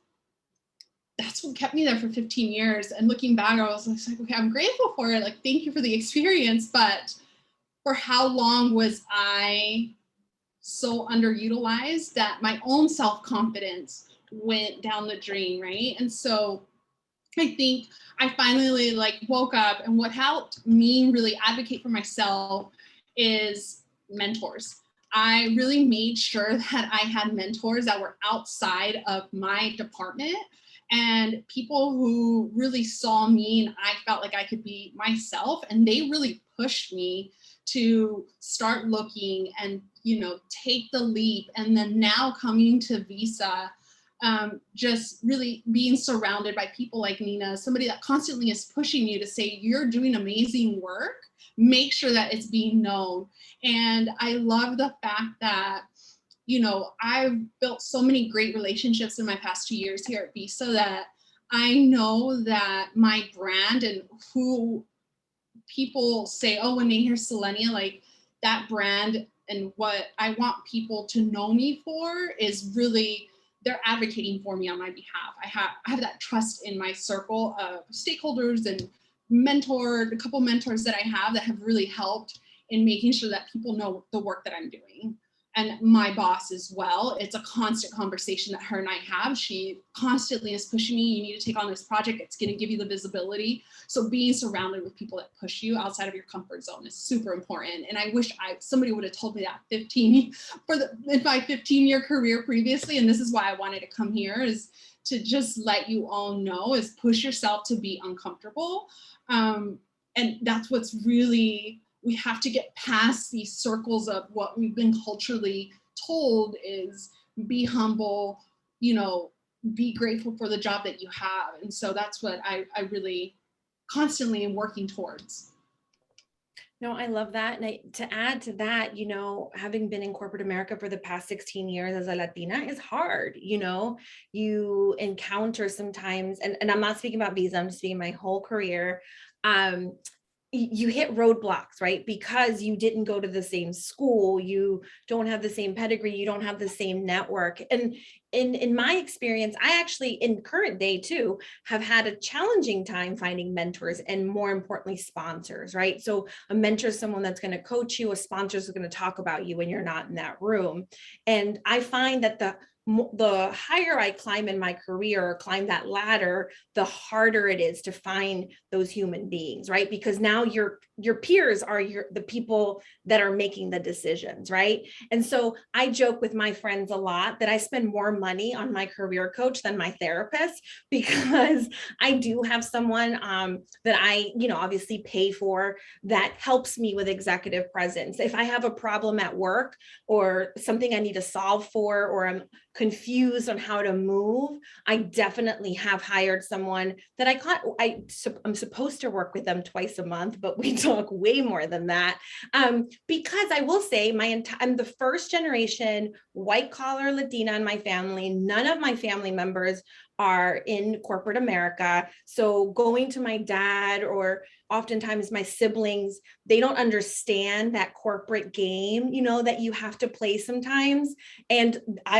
what kept me there for 15 years. And looking back, I was like, okay, I'm grateful for it. Like, thank you for the experience. But for how long was I so underutilized that my own self-confidence went down the drain, right? And so I think I finally woke up, and what helped me really advocate for myself is mentors. I really made sure that I had mentors that were outside of my department, and people who really saw me and I felt like I could be myself, and they really pushed me to start looking and, you know, take the leap. And then now coming to Visa, just really being surrounded by people like Nina, somebody that constantly is pushing you to say, you're doing amazing work, make sure that it's being known. And I love the fact that, you know, I've built so many great relationships in my past 2 years here at Visa that I know that my brand and who people say, oh, when they hear Celenia, like that brand and what I want people to know me for is really, they're advocating for me on my behalf. I have that trust in my circle of stakeholders and a couple mentors that I have that have really helped in making sure that people know the work that I'm doing. And my boss as well. It's a constant conversation that her and I have. She constantly is pushing me, you need to take on this project, it's gonna give you the visibility. So being surrounded with people that push you outside of your comfort zone is super important. And I wish somebody would have told me that in my 15-year career previously. And this is why I wanted to come here, is to just let you all know, is push yourself to be uncomfortable. And that's what's really, we have to get past these circles of what we've been culturally told is be humble, you know, be grateful for the job that you have. And so that's what I really constantly am working towards. No, I love that. And to add to that, you know, having been in corporate America for the past 16 years as a Latina is hard. You know, you encounter sometimes, and I'm not speaking about Visa, I'm just speaking my whole career. You hit roadblocks, right? Because you didn't go to the same school, you don't have the same pedigree, you don't have the same network. And in my experience, I actually, in current day too, have had a challenging time finding mentors and, more importantly, sponsors, right? So a mentor is someone that's going to coach you, a sponsor is going to talk about you when you're not in that room. And I find that the higher I climb in my career or climb that ladder, the harder it is to find those human beings, right? Because now your peers are the people that are making the decisions, right? And so I joke with my friends a lot that I spend more money on my career coach than my therapist, because I do have someone that I, you know, obviously pay for, that helps me with executive presence. If I have a problem at work or something I need to solve for, or I'm confused on how to move, I definitely have hired someone that I'm supposed to work with them twice a month, but we talk way more than that. Because I will say I'm the first generation white collar Latina in my family. None of my family members are in corporate America. So going to my dad or oftentimes my siblings, they don't understand that corporate game, that you have to play sometimes. And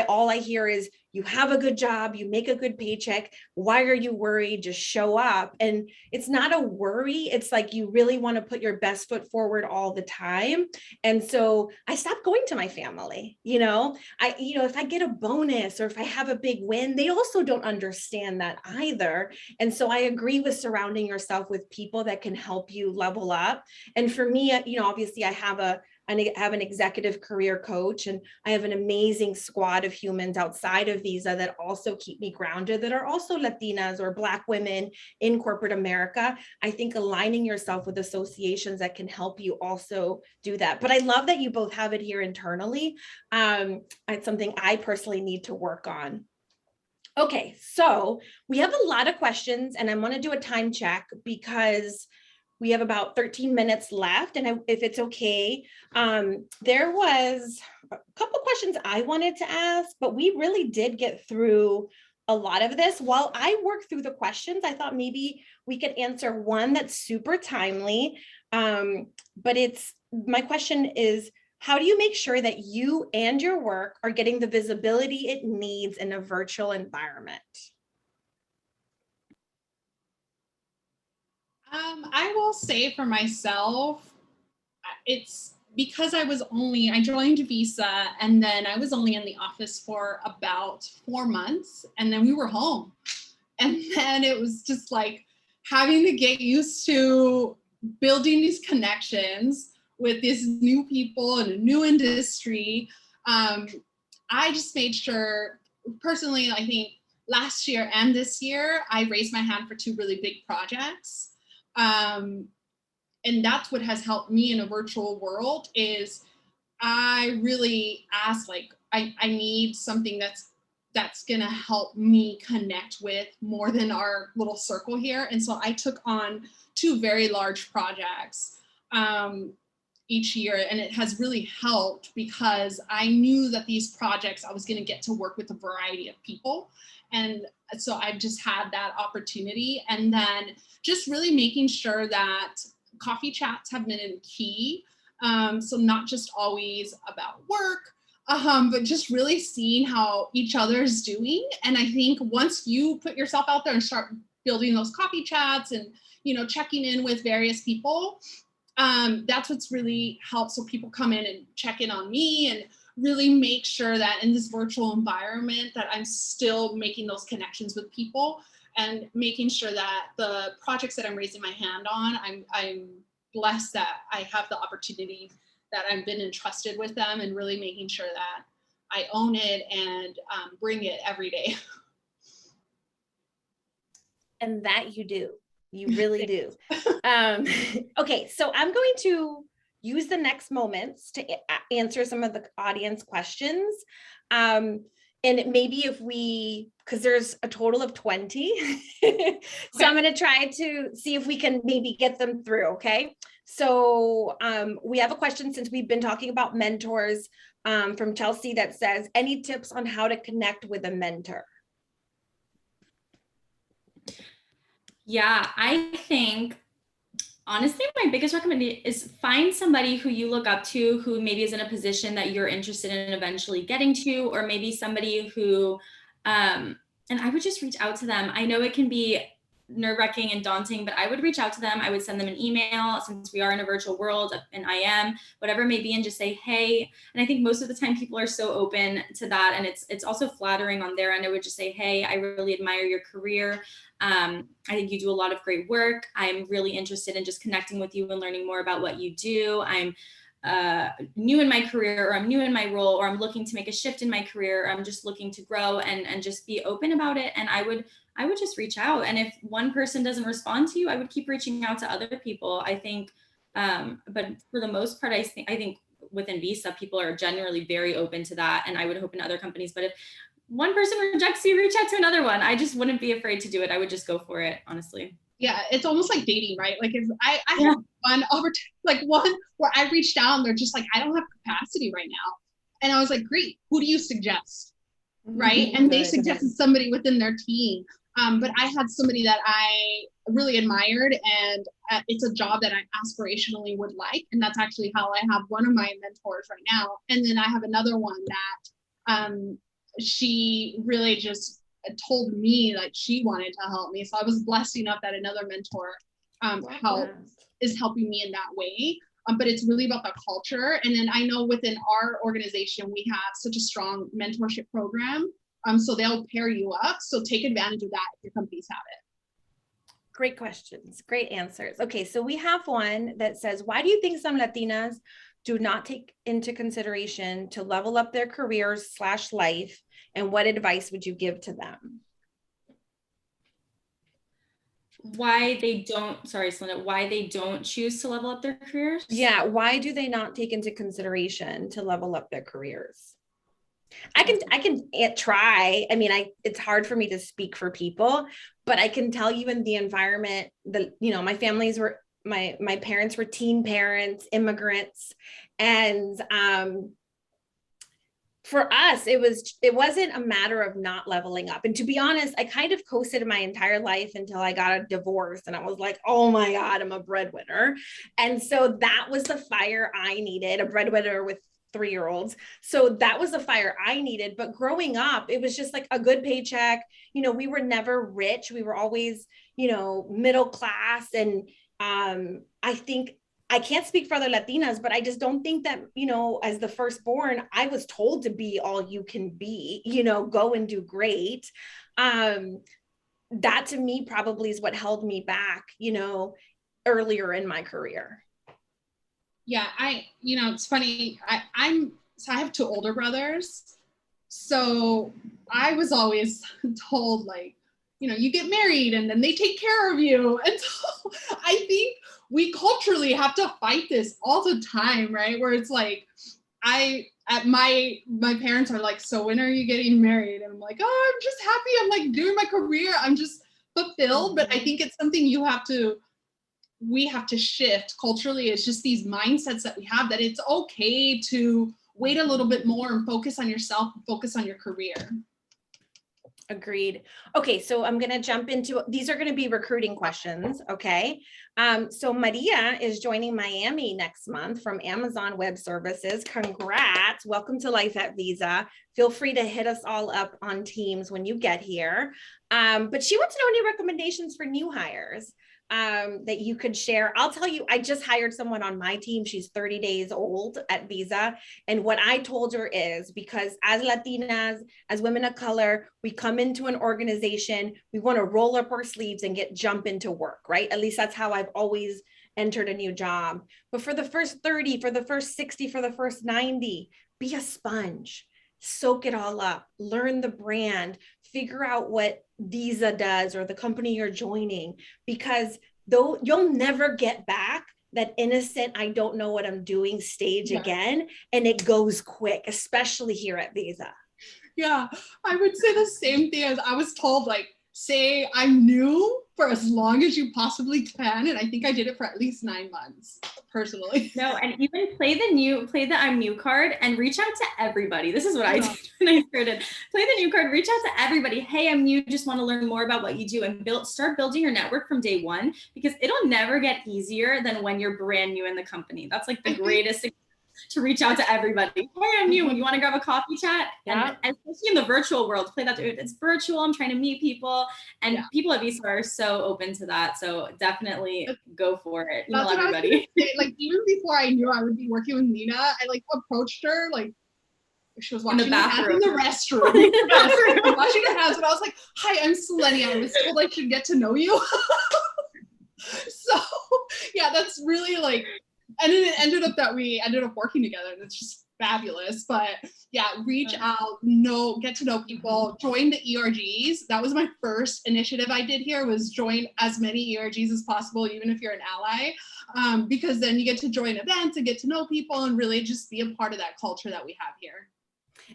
all I hear is, you have a good job, you make a good paycheck. Why are you worried? Just show up. And it's not a worry. It's like you really want to put your best foot forward all the time. And so I stopped going to my family. If I get a bonus or if I have a big win, they also don't understand that either. And so I agree with surrounding yourself with people that can help you level up. And for me, obviously I have an executive career coach, and I have an amazing squad of humans outside of Visa that also keep me grounded, that are also Latinas or Black women in corporate America. I think aligning yourself with associations that can help you also do that. But I love that you both have it here internally. It's something I personally need to work on. Okay, so we have a lot of questions, and I'm going to do a time check because we have about 13 minutes left. And if it's okay, there was a couple questions I wanted to ask, but we really did get through a lot of this. While I work through the questions, I thought maybe we could answer one that's super timely. But my question is, how do you make sure that you and your work are getting the visibility it needs in a virtual environment? I will say for myself, it's because I joined Visa and then I was only in the office for about 4 months and then we were home. And then it was just like having to get used to building these connections with these new people in a new industry. I just made sure, personally, I think last year and this year, I raised my hand for 2 really big projects. And that's what has helped me in a virtual world is I really ask, like, I need something that's gonna help me connect with more than our little circle here. And so I took on 2 very large projects each year, and it has really helped because I knew that these projects, I was gonna get to work with a variety of people. And so I've just had that opportunity. And then just really making sure that coffee chats have been key. So not just always about work, but just really seeing how each other is doing. And I think once you put yourself out there and start building those coffee chats and, checking in with various people, that's what's really helped. So people come in and check in on me and really make sure that in this virtual environment that I'm still making those connections with people and making sure that the projects that I'm raising my hand on, I'm blessed that I have the opportunity that I've been entrusted with them, and really making sure that I own it and bring it every day. And that you do. You really do. Okay, so I'm going to use the next moments to answer some of the audience questions. And maybe because there's a total of 20, so I'm going to try to see if we can maybe get them through, okay? So we have a question, since we've been talking about mentors, from Chelsea that says, any tips on how to connect with a mentor? Yeah, I think honestly, my biggest recommendation is find somebody who you look up to, who maybe is in a position that you're interested in eventually getting to, or maybe somebody who, and I would just reach out to them. I know it can be nerve-wracking and daunting, but I would reach out to them. I would send them an email, since we are in a virtual world, and I am, whatever it may be, and just say, hey. And I think most of the time people are so open to that, and it's also flattering on their end. I would just say, hey, I really admire your career. I think you do a lot of great work. I'm really interested in just connecting with you and learning more about what you do. I'm new in my career, or I'm new in my role, or I'm looking to make a shift in my career, or I'm just looking to grow, and just be open about it. And I would just reach out. And if one person doesn't respond to you, I would keep reaching out to other people. I think, but for the most part, I think within Visa, people are generally very open to that. And I would hope in other companies, but if one person rejects you, reach out to another one. I just wouldn't be afraid to do it. I would just go for it, honestly. Yeah, it's almost like dating, right? Like if I had one where I reached out and they're just like, I don't have capacity right now. And I was like, great, who do you suggest? Right? And they suggested somebody within their team. But I had somebody that I really admired, and it's a job that I aspirationally would like. And that's actually how I have one of my mentors right now. And then I have another one that she really just told me like she wanted to help me. So I was blessed enough that another mentor is helping me in that way. But it's really about the culture. And then I know within our organization, we have such a strong mentorship program. So they'll pair you up. So take advantage of that if your companies have it. Great questions, great answers. Okay, so we have one that says, why do you think some Latinas do not take into consideration to level up their careers / life? And what advice would you give to them? Why they don't, sorry, Celinda, why they don't choose to level up their careers? Yeah, why do they not take into consideration to level up their careers? I can try. I mean, it's hard for me to speak for people, but I can tell you in the environment that, my my parents were teen parents, immigrants. And for us, it wasn't a matter of not leveling up. And to be honest, I kind of coasted my entire life until I got a divorce and I was like, oh my God, I'm a breadwinner. And so that was the fire I needed, a breadwinner with 3-year-olds. So that was the fire I needed. But growing up, it was just like a good paycheck. We were never rich. We were always, middle class. And I think, I can't speak for other Latinas, but I just don't think that, as the firstborn, I was told to be all you can be, go and do great. That to me probably is what held me back, earlier in my career. Yeah, it's funny. I have 2 older brothers. So I was always told like, you get married and then they take care of you. And so I think we culturally have to fight this all the time, right? Where it's like, my parents are like, so when are you getting married? And I'm like, oh, I'm just happy. I'm like doing my career. I'm just fulfilled. But I think it's something we have to shift culturally. It's just these mindsets that we have, that it's okay to wait a little bit more and focus on yourself, and focus on your career. Agreed. Okay, so I'm going to jump into, these are going to be recruiting questions, okay? So Maria is joining Miami next month from Amazon Web Services. Congrats. Welcome to Life at Visa. Feel free to hit us all up on Teams when you get here. But she wants to know any recommendations for new hires that you could share. I'll tell you, I just hired someone on my team. She's 30 days old at Visa. And what I told her is, because as Latinas, as women of color, we come into an organization, we want to roll up our sleeves and jump into work, right? At least that's how I've always entered a new job. But for the first 30, for the first 60, for the first 90, be a sponge. Soak it all up, learn the brand, figure out what Visa does or the company you're joining, because though you'll never get back that innocent, I don't know what I'm doing stage again. And it goes quick, especially here at Visa. Yeah, I would say the same thing as I was told, like, say I'm new for as long as you possibly can. And I think I did it for at least 9 months, personally. No, and even play the I'm new card and reach out to everybody. This is what I did when I started. Play the new card, reach out to everybody. Hey, I'm new, just want to learn more about what you do, and start building your network from day one, because it'll never get easier than when you're brand new in the company. That's like the greatest to reach out to everybody. Hey, I'm new. You want to grab a coffee chat? Yeah. And especially in the virtual world, play that. It's virtual. I'm trying to meet people, and people at Visa are so open to that. So definitely go for it. Email everybody. Like, even before I knew I would be working with Nina, I like approached her like she was washing her hands in the restroom. Washing her hands, and I was like, "Hi, I'm Celenia. I was told I should get to know you." So yeah, that's really like. And then it ended up that we ended up working together, and it's just fabulous. But yeah, reach out, get to know people, join the ERGs. That was my first initiative I did here, was join as many ERGs as possible, even if you're an ally, because then you get to join events and get to know people and really just be a part of that culture that we have here.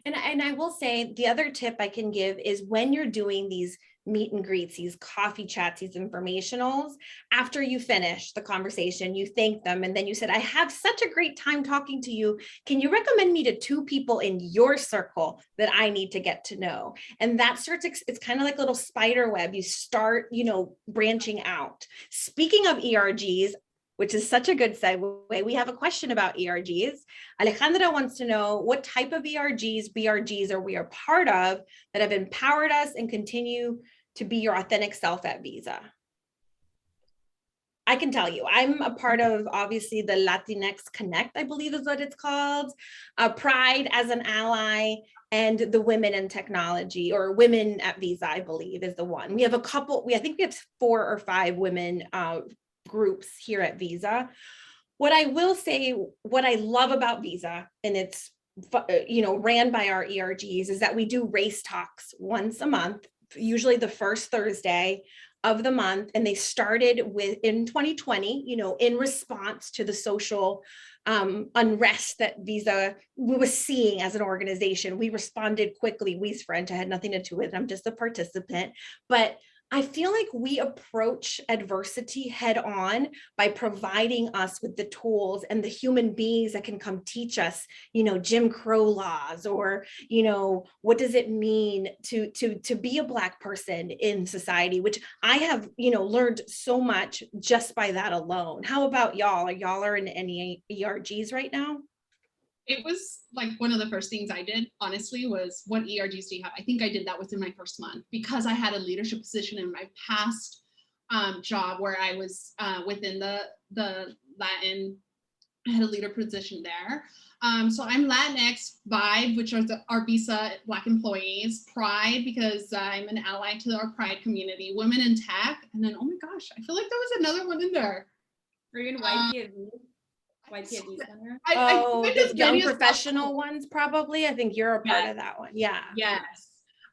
And I will say the other tip I can give is when you're doing these meet and greets, these coffee chats, these informationals, after you finish the conversation, you thank them. And then you said, I had such a great time talking to you. Can you recommend me to 2 people in your circle that I need to get to know? And that starts, it's kind of like a little spider web. You start, branching out. Speaking of ERGs, which is such a good segue, we have a question about ERGs. Alejandra wants to know what type of ERGs, BRGs are we a part of that have empowered us and continue to be your authentic self at Visa? I can tell you, I'm a part of obviously the LatinX Connect, I believe is what it's called, Pride as an ally, and the Women in Technology, or Women at Visa, I believe is the one. We have a couple, I think we have 4 or 5 women groups here at Visa. What I will say, what I love about Visa, and it's ran by our ERGs, is that we do race talks once a month, usually the first Thursday of the month. And they started in 2020, in response to the social unrest that Visa was seeing as an organization. We responded quickly. We's friend, I had nothing to do with it. I'm just a participant. But I feel like we approach adversity head on by providing us with the tools and the human beings that can come teach us, Jim Crow laws, or, what does it mean to be a Black person in society, which I have, learned so much just by that alone. How about y'all? Y'all are in any ERGs right now? It was like one of the first things I did, honestly, was what ERGs do you have? I think I did that within my first month because I had a leadership position in my past job where I was within the Latin, I had a leader position there. So I'm Latinx, Vibe, which are our Visa Black employees, Pride, because I'm an ally to our Pride community, Women in Tech, and then, oh my gosh, I feel like there was another one in there. Are you in YPAV? YPAV Center? The young professional ones, probably. I think you're a part of that one. Yeah. Yes.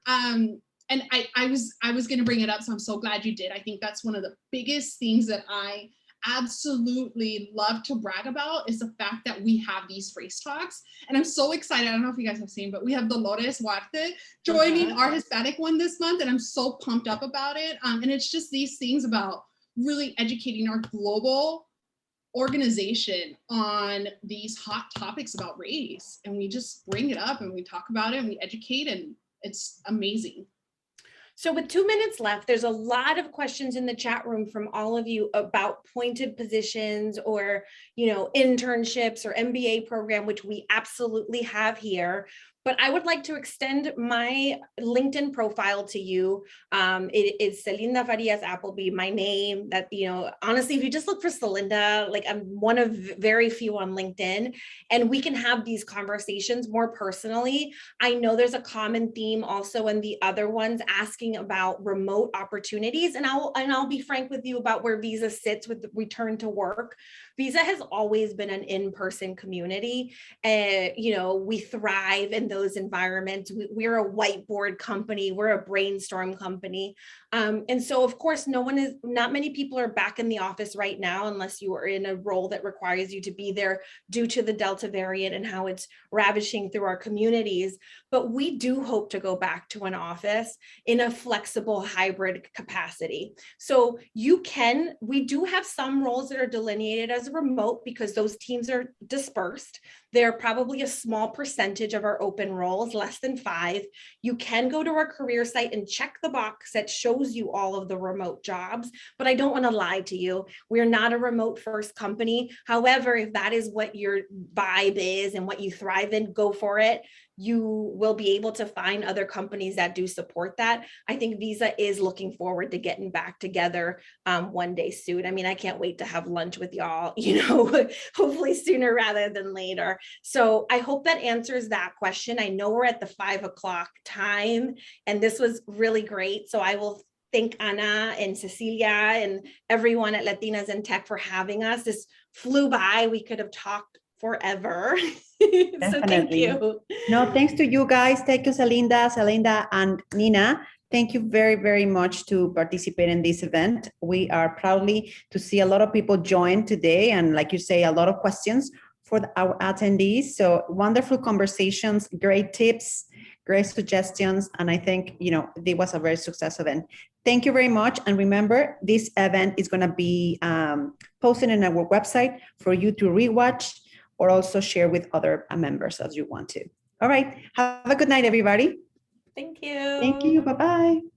And I was going to bring it up, so I'm so glad you did. I think that's one of the biggest things that I absolutely love to brag about is the fact that we have these race talks. And I'm so excited. I don't know if you guys have seen, but we have Dolores Huarte joining our Hispanic one this month, and I'm so pumped up about it. And it's just these things about really educating our global organization on these hot topics about race, and we just bring it up and we talk about it and we educate, and it's amazing. So with 2 minutes left, there's a lot of questions in the chat room from all of you about pointed positions or, internships or MBA program, which we absolutely have here. But I would like to extend my LinkedIn profile to you. It is Celinda Farias Appleby, my name. That, honestly, if you just look for Celinda, like I'm one of very few on LinkedIn, and we can have these conversations more personally. I know there's a common theme also in the other ones asking about remote opportunities, and I'll be frank with you about where Visa sits with the return to work. Visa has always been an in-person community, and we thrive in those environments. We're a whiteboard company, we're a brainstorm company. And so of course, not many people are back in the office right now, unless you are in a role that requires you to be there due to the Delta variant and how it's ravishing through our communities. But we do hope to go back to an office in a flexible hybrid capacity. So we do have some roles that are delineated as remote because those teams are dispersed. They're probably a small percentage of our open roles, less than 5. You can go to our career site and check the box that shows you all of the remote jobs, but I don't want to lie to you. We're not a remote first company. However, if that is what your vibe is and what you thrive in, go for it. You will be able to find other companies that do support that. I think Visa is looking forward to getting back together one day soon. I mean, I can't wait to have lunch with y'all, hopefully sooner rather than later. So I hope that answers that question. I know we're at the 5 o'clock time, and this was really great. So I will thank Ana and Cecilia and everyone at Latinas in Tech for having us. This flew by. We could have talked forever. So thank you. No, thanks to you guys. Thank you, Celinda, and Nina. Thank you very, very much to participate in this event. We are proudly to see a lot of people join today, and like you say, a lot of questions for our attendees. So wonderful conversations, great tips, great suggestions. And I think, it was a very successful event. Thank you very much. And remember, this event is going to be posted on our website for you to rewatch or also share with other members as you want to. All right. Have a good night, everybody. Thank you. Thank you. Bye-bye.